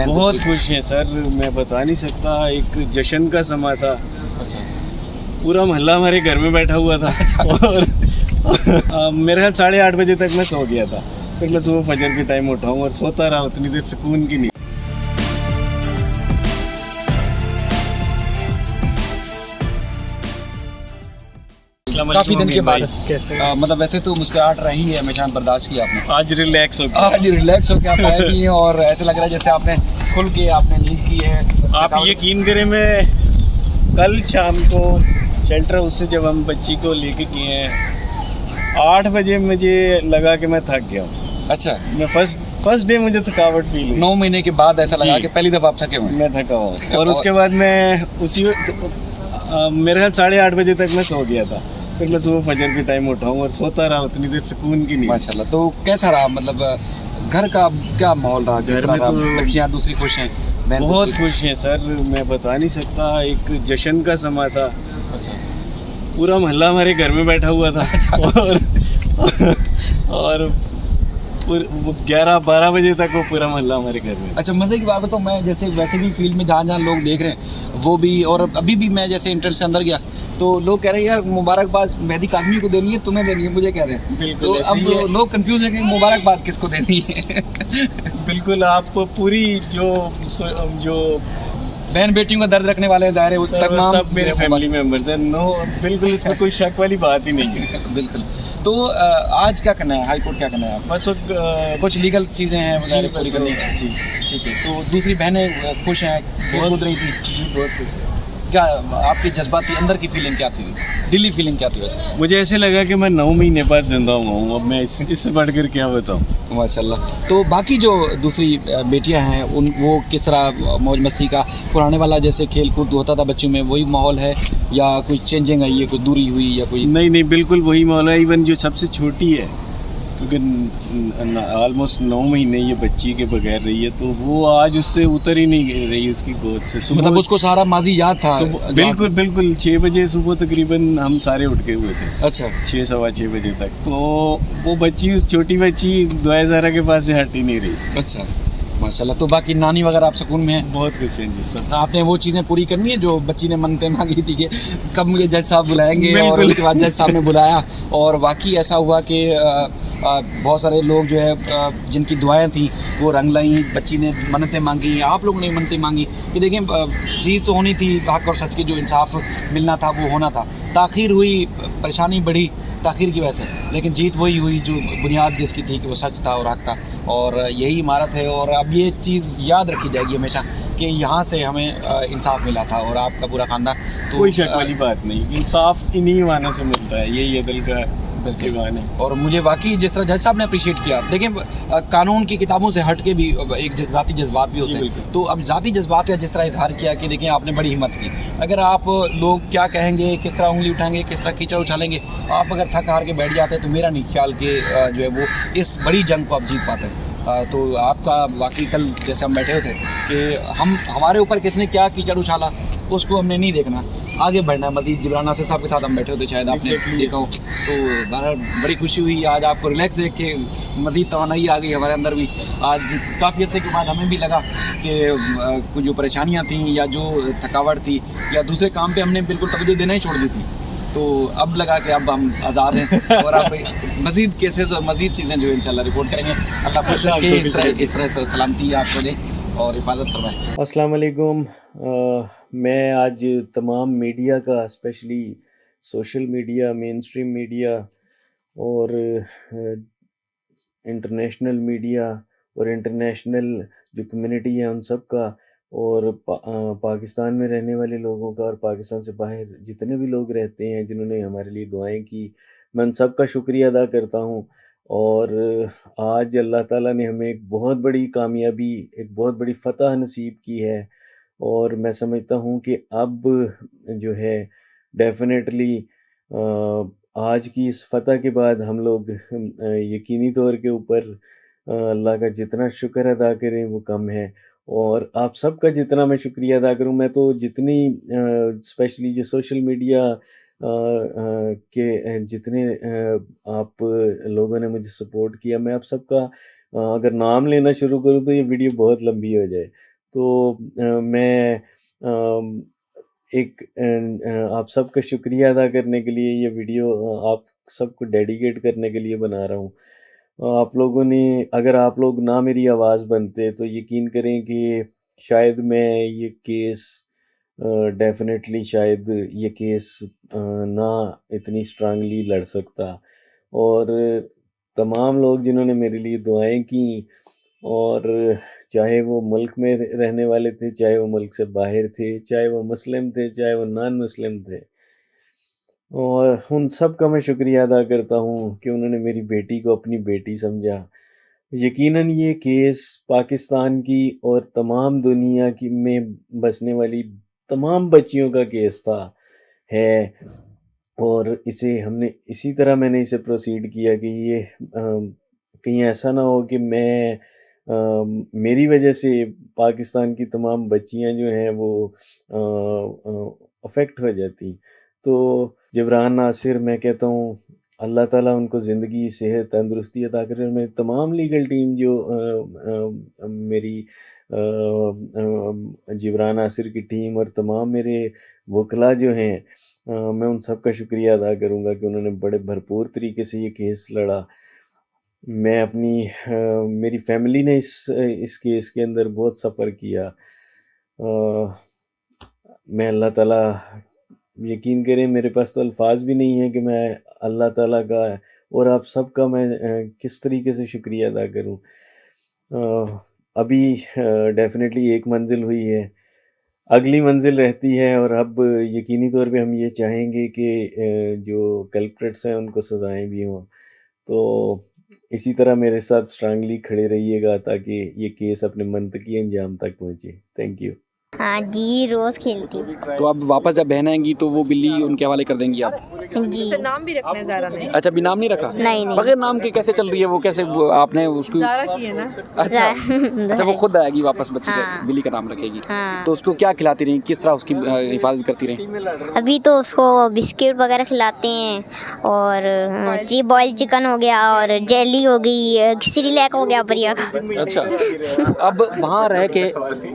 बहुत खुश हैं सर, मैं बता नहीं सकता। एक जश्न का समा था। अच्छा। पूरा मोहल्ला हमारे घर में बैठा हुआ था। और मेरे ख्याल 8:30 बजे तक मैं सो गया था। फिर मैं सुबह फजर के टाइम उठा हूँ और सोता रहा उतनी देर, सुकून की नींद। काफी दिन के बाद कैसे मतलब वैसे तो मुस्कुराहट रही है हमेशा, बर्दाश्त किया आपने, आज रिलैक्स हो गया। आज रिलैक्स होकर आप आए भी हैं और ऐसा लग रहा है जैसे आपने खुल के आपने नींद की है। आप यकीन करें, मैं कल शाम को शेल्टर हाउस से जब हम बच्ची को लेके गए हैं 8 बजे, मुझे लगा कि मैं थक गया हूँ। अच्छा, मैं फर्स्ट डे मुझे थकावट फील हुई। 9 महीने के बाद ऐसा लगा जी। कि पहली दफा आप थके हुए हैं। मैं थका हुआ और उसके बाद मैं उसी मेरे ख्याल 8:30 बजे तक मैं सो गया था। फिर मैं सुबह फजर के टाइम उठा हूँ और सोता रहा उतनी देर, सुकून की नींद। माशाल्लाह। तो कैसा रहा, मतलब घर का क्या माहौल रहा? घर में तो बच्चियाँ दूसरी खुश हैं? बहन बहुत खुश हैं सर, मैं बता नहीं सकता। एक जश्न का समा था। अच्छा। पूरा मोहल्ला हमारे घर में बैठा हुआ था। और 11-12 बजे तक वो पूरा मोहल्ला हमारे घर में। अच्छा, मज़े की बात है। तो मैं जैसे वैसे भी फील्ड में जहाँ जहाँ लोग देख रहे हैं वो भी, और अभी भी मैं जैसे इंटर से अंदर गया तो लोग कह रहे हैं यार मुबारकबाद मेहदी कादमी को देनी है, तुम्हें देनी है, मुझे कह रहे हैं। बिल्कुल, तो ऐसे ही है। अब लोग कंफ्यूज हैं कि मुबारकबाद किसको देनी है। बिल्कुल, आप पूरी जो बहन बेटियों का दर्द रखने वाले हैं, ज़ाहिर है वो तमाम सब मेरे फैमिली मेंबर्स हैं। नो, बिल्कुल इसमें कोई शक वाली बात ही नहीं है। बिल्कुल। तो आज क्या करना है, हाई कोर्ट क्या करना है आप? बस कुछ लीगल चीज़ें हैं वगैरह पूरी करनी है। जी। ठीक है। तो दूसरी बहनें खुश हैं, खेल कूद रही थी? जी, बहुत खुश है। क्या आपकी जज्बाती अंदर की फीलिंग क्या थी, दिल्ली फीलिंग क्या थी वैसे? मुझे ऐसे लगा कि मैं 9 महीने बाद जिंदा हुआ हूँ। अब मैं इससे बढ़कर क्या बताऊँ। माशाल्लाह। तो बाकी जो दूसरी बेटियां हैं उन वो किस तरह मौज मस्ती का पुराने वाला जैसे खेल कूद होता था बच्चों में वही माहौल है या कोई चेंजिंग आई है, कोई दूरी हुई या कोई? नहीं, बिल्कुल वही माहौल है। इवन जो सबसे छोटी है, क्योंकि ऑलमोस्ट 9 महीने ये बच्ची के बगैर रही है, तो वो आज उससे उतर ही नहीं रही उसकी गोद से। मतलब उसको सारा माजी याद था? बिल्कुल 6 बजे सुबह तकरीबन हम सारे उठ के हुए थे। अच्छा। 6-6:15 बजे तक। तो वो बच्ची, उस छोटी बच्ची दुआ ज़ारा के पास से हट ही नहीं रही। अच्छा, माशाल्लाह। तो बाकी नानी वगैरह आप सुकून में हैं? बहुत खुश हैं जी सब। आपने वो चीज़ें पूरी करनी है जो बच्ची ने मनते मांगी थी कि कब मुझे जज साहब बुलाएंगे, और उसके बाद जज साहब ने बुलाया और वाकई ऐसा हुआ कि बहुत सारे लोग जो है जिनकी दुआएं थी वो रंग लाई, बच्ची ने मन्नतें मांगी, आप लोगों ने मन्नतें मांगी कि देखें चीज़ तो होनी थी, हक और सच की जो इंसाफ मिलना था वो होना था। ताख़ीर हुई, परेशानी बढ़ी ताख़ीर की वजह से, लेकिन जीत वही हुई जो बुनियाद जिसकी थी कि वो सच था और हक था, और यही इमारत है। और अब ये चीज़ याद रखी जाएगी हमेशा कि यहाँ से हमें इंसाफ मिला था और आपका पूरा ख़ानदान। तो कोई शक वाली बात नहीं, इंसाफ इन्हीं वानों से मिलता है, यही अदल का ईमान है। और मुझे वाकई जिस तरह जज साहब ने अप्रिशिएट किया, देखें कानून की किताबों से हट के भी एक ज़ाती जज्बात भी होते हैं, तो अब ज़ाती जज्बात का जिस तरह इजहार किया कि देखें आपने बड़ी हिम्मत की। अगर आप लोग क्या कहेंगे, किस तरह उंगली उठाएंगे, किस तरह कीचड़ उछालेंगे, आप अगर थक हार के बैठ जाते हैं तो मेरा नहीं ख्याल कि जो है वो इस बड़ी जंग को आप जीत पाते हैं। तो आपका वाकई कल जैसे हम बैठे होते कि हमारे ऊपर किसने क्या कीचड़ उछाला उसको हमने नहीं देखना, आगे बढ़ना है। मजीद जिब्रान नासिर साहब के साथ हम बैठे होते, शायद आपने देखा हो। तो बहरहाल बड़ी खुशी हुई आज आपको रिलैक्स देख के, मजीद तवानाई आ गई हमारे अंदर भी। आज काफ़ी अर्से के बाद हमें भी लगा कि कुछ जो परेशानियाँ थीं या जो थकावट थी या दूसरे काम पे हमने बिल्कुल तवज्जो देना ही छोड़ दी थी, तो अब लगा कि अब हम आज़ाद हैं और अब मज़ीद केसेस और मज़ीद चीज़ें जो इंशाल्लाह रिपोर्ट करेंगे। अल्लाह खुश रखे, इस तरह सलामती आपको दे और हिफाजत फरमाए। अस्सलाम वालेकुम। मैं आज तमाम मीडिया का, specially social media, main stream media और इंटरनेशनल मीडिया और इंटरनेशनल जो कम्युनिटी है उन सब का, और पाकिस्तान में रहने वाले लोगों का और पाकिस्तान से बाहर जितने भी लोग रहते हैं जिन्होंने हमारे लिए दुआएं की, मैं उन सब का शुक्रिया अदा करता हूँ। और आज अल्लाह ताला ने हमें एक बहुत बड़ी कामयाबी, एक बहुत बड़ी फ़तह नसीब की है, और मैं समझता हूँ कि अब जो है डेफ़िनेटली आज की इस फ़तह के बाद हम लोग यकीनी तौर के ऊपर अल्लाह का जितना शुक्र अदा करें वो कम है। और आप सबका जितना मैं शुक्रिया अदा करूँ, मैं तो जितनी स्पेशली जो सोशल मीडिया के जितने आप लोगों ने मुझे सपोर्ट किया, मैं आप सबका अगर नाम लेना शुरू करूँ तो ये वीडियो बहुत लंबी हो जाए। तो मैं आप सबका शुक्रिया अदा करने के लिए ये वीडियो आप सबको डेडिकेट करने के लिए बना रहा हूँ। आप लोगों ने अगर आप लोग ना मेरी आवाज़ बनते तो यकीन करें कि शायद मैं ये केस डेफ़िनेटली शायद ये केस ना इतनी स्ट्रांगली लड़ सकता। और तमाम लोग जिन्होंने मेरे लिए दुआएँ की, और चाहे वो मुल्क में रहने वाले थे, चाहे वो मुल्क से बाहर थे, चाहे वो मुस्लिम थे, चाहे वो नॉन मुस्लिम थे, और उन सब का मैं शुक्रिया अदा करता हूँ कि उन्होंने मेरी बेटी को अपनी बेटी समझा। यकीनन ये केस पाकिस्तान की और तमाम दुनिया की में बसने वाली तमाम बच्चियों का केस है, और इसे हमने इसी तरह मैंने इसे प्रोसीड किया कि ये कहीं ऐसा ना हो कि मेरी वजह से पाकिस्तान की तमाम बच्चियां जो हैं वो अफेक्ट हो जाती। तो जिब्रान नासिर, मैं कहता हूँ अल्लाह ताला उनको ज़िंदगी, सेहत, तंदुरुस्ती अता करे। और मेरी तमाम लीगल टीम जो मेरी जिब्रान नासिर की टीम और तमाम मेरे वकला जो हैं, मैं उन सब का शुक्रिया अदा करूँगा कि उन्होंने बड़े भरपूर तरीके से ये केस लड़ा। मैं मेरी फैमिली ने इस केस के अंदर बहुत सफ़र किया। मैं अल्लाह ताला, यकीन करें मेरे पास तो अल्फाज भी नहीं है कि मैं अल्लाह ताला का और आप सबका मैं किस तरीके से शुक्रिया अदा करूं। अभी डेफिनेटली एक मंजिल हुई है, अगली मंजिल रहती है, और अब यकीनी तौर पे हम ये चाहेंगे कि जो कल्प्रिट्स हैं उनको सज़ाएं भी हों। तो इसी तरह मेरे साथ स्ट्रांगली खड़े रहिएगा ताकि ये केस अपने मंतकी अंजाम तक पहुँचे। Thank you. हाँ जी, रोज़ खेलती हूँ। तो अब वापस जब बहन आएंगी तो वो बिल्ली उनके हवाले कर देंगी आप? जी। उसे नाम भी रखना है ज़ारा ने। अच्छा, अभी नाम नहीं रखा? नहीं नहीं। बगैर नाम के कैसे चल रही है वो? कैसे आपने उसको? ज़ारा की है ना। अच्छा अच्छा, वो खुद आएगी वापस बच्ची का, हाँ। बिल्ली का नाम रखेगी। हाँ। तो उसको क्या खिलाती रही, किस तरह उसकी हिफाजत करती रही? अभी तो उसको बिस्किट वगैरह खिलाते हैं, और बॉइल्ड चिकन हो गया, और जेली हो गई, सिरिलैक हो गया बढ़िया का। अच्छा, अब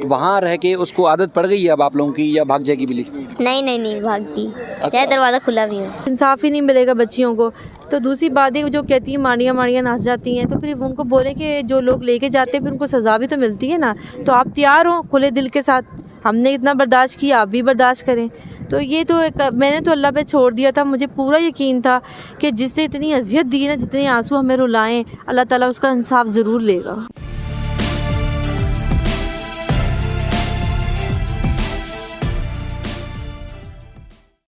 वहाँ रह के उसको आदत पड़ गई है अब आप लोगों की, या भाग जाएगी बिल्ली? नहीं भागती, चाहे दरवाज़ा खुला भी हो। इंसाफ ही नहीं मिलेगा बच्चियों को। तो दूसरी बात है, जो कहती है माड़ियाँ नाच जाती हैं, तो फिर उनको बोले कि जो लोग लेके जाते हैं फिर उनको सज़ा भी तो मिलती है ना। तो आप तैयार हो खुले दिल के साथ, हमने इतना बर्दाश्त किया, आप भी बर्दाश्त करें। तो ये तो मैंने तो अल्लाह पे छोड़ दिया था। मुझे पूरा यकीन था कि जिसने इतनी अजियत दी ना, जितने आंसू हमें रुलाएं, अल्लाह ताला उसका इंसाफ ज़रूर लेगा।